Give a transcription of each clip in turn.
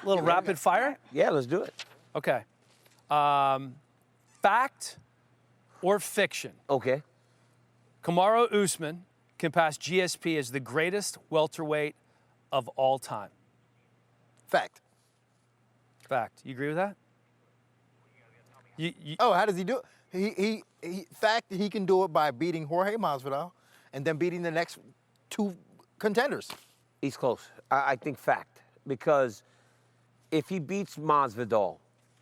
little rapid fire? Yeah, let's do it. Okay. Fact or fiction? Okay. Kamaru Usman can pass GSP as the greatest welterweight of all time. Fact. Fact. You agree with that? Oh, how does he do it? Fact, he can do it by beating Jorge Masvidal and then beating the next two contenders. He's close. I think fact. Because if he beats Masvidal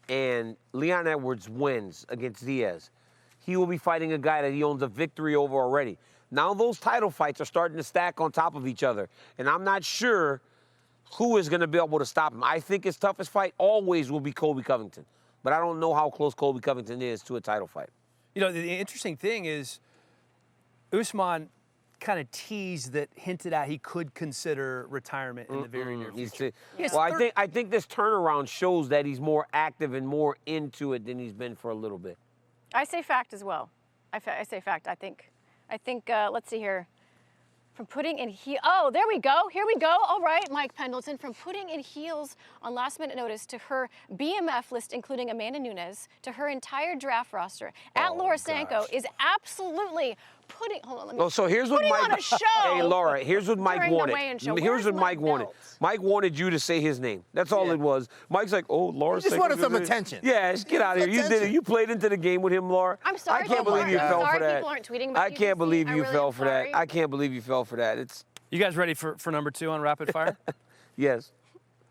and Leon Edwards wins against Diaz, he will be fighting a guy that he owns a victory over already. Now those title fights are starting to stack on top of each other, and I'm not sure who is going to be able to stop him. I think his toughest fight always will be Colby Covington, but I don't know how close Colby Covington is to a title fight. You know, the interesting thing is Usman kind of teased that, hinted at he could consider retirement in the very near future. Well, I think this turnaround shows that he's more active and more into it than he's been for a little bit. I say fact as well. I say fact. I think. Let's see here. From putting in oh, there we go. Here we go. All right, Mike Pendleton. From putting in heels on last-minute notice to her BMF list, including Amanda Nunes, to her entire draft roster, Laura Sanko is absolutely putting. Hold on, let me. Oh, so here's what Mike. On a show hey, Laura. Here's what Mike wanted. Here's what Mike wanted. Belt? Mike wanted you to say his name. That's all it was. Mike's like, oh, Laura. He just wanted some attention. Yeah, just get out of here. You did it. You played into the game with him, Laura. I'm sorry. I can't believe you fell for that. People aren't tweeting about I can't believe you fell for that. sorry. I can't believe you fell for that. It's. You guys ready for number 2 on rapid fire? Yes.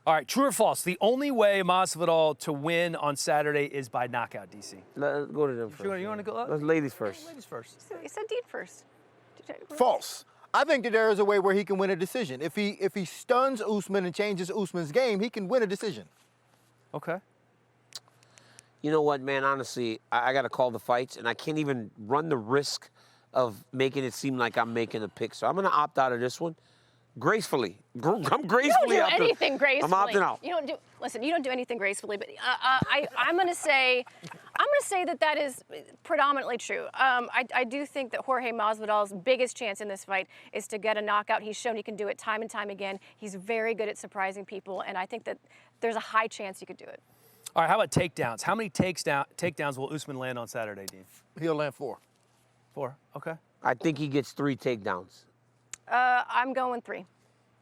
All right, true or false? The only way Masvidal to win on Saturday is by knockout, DC. Let's go to them first. You want to go up? Let's ladies first. Ladies first. You said Dean first. False. I think that there is a way where he can win a decision. If he stuns Usman and changes Usman's game, he can win a decision. Okay. You know what, man? Honestly, I got to call the fights, and I can't even run the risk of making it seem like I'm making a pick. So I'm going to opt out of this one gracefully. I'm gracefully out. You don't do anything gracefully. I'm opting out. You don't do anything gracefully, but I'm going to say that is predominantly true. I do think that Jorge Masvidal's biggest chance in this fight is to get a knockout. He's shown he can do it time and time again. He's very good at surprising people, and I think that there's a high chance he could do it. All right, how about takedowns? How many takedowns will Usman land on Saturday, Dean? He'll land 4. 4, okay. I think he gets 3 takedowns. I'm going 3.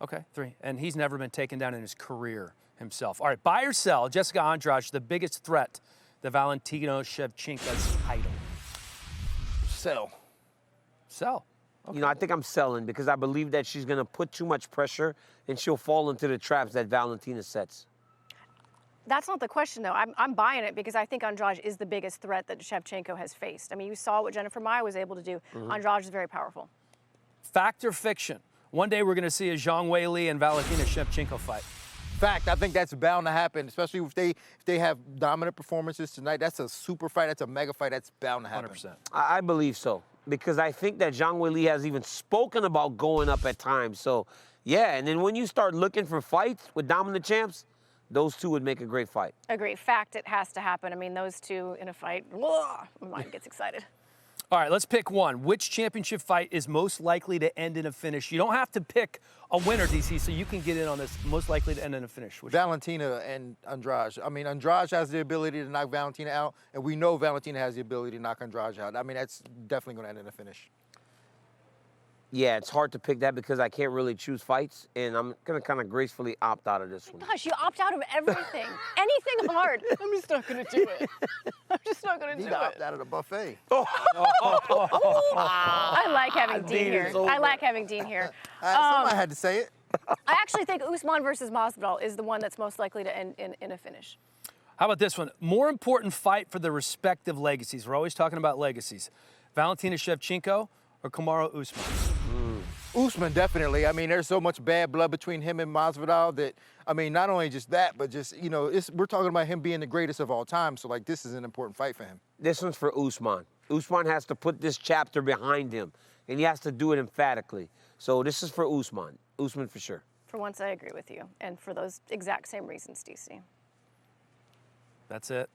Okay, 3. And he's never been taken down in his career himself. All right, buy or sell, Jessica Andrade, the biggest threat to Valentino Shevchenko's title. Sell. Sell. Okay. You know, I think I'm selling because I believe that she's going to put too much pressure and she'll fall into the traps that Valentina sets. That's not the question, though. I'm buying it because I think Andrade is the biggest threat that Shevchenko has faced. I mean, you saw what Jennifer Maia was able to do. Andrade is very powerful. Fact or fiction? One day we're going to see a Zhang Weili and Valentina Shevchenko fight. Fact. I think that's bound to happen, especially if they have dominant performances tonight. That's a super fight. That's a mega fight. That's bound to happen. 100%. I believe so because I think that Zhang Weili has even spoken about going up at times. So, yeah, and then when you start looking for fights with dominant champs, those two would make a great fight. Agree. Fact, it has to happen. I mean, those two in a fight, my mind gets excited. All right, let's pick one. Which championship fight is most likely to end in a finish? You don't have to pick a winner, DC, so you can get in on this. Most likely to end in a finish. Valentina and Andrade. I mean, Andrade has the ability to knock Valentina out, and we know Valentina has the ability to knock Andrade out. I mean, that's definitely going to end in a finish. Yeah, it's hard to pick that because I can't really choose fights, and I'm going to kind of gracefully opt out of this one. Gosh, you opt out of everything. Anything hard. I'm just not going to do it. I'm just not going to do it. You opt out of the buffet. I like having Dean here. I like having Dean here. Somebody had to say it. I actually think Usman versus Masvidal is the one that's most likely to end in a finish. How about this one? More important fight for the respective legacies. We're always talking about legacies. Valentina Shevchenko or Kamaru Usman? Usman, definitely. I mean, there's so much bad blood between him and Masvidal that, I mean, not only just that, but just, you know, we're talking about him being the greatest of all time. So, like, this is an important fight for him. This one's for Usman. Usman has to put this chapter behind him, and he has to do it emphatically. So this is for Usman. Usman for sure. For once, I agree with you. And for those exact same reasons, DC. That's it.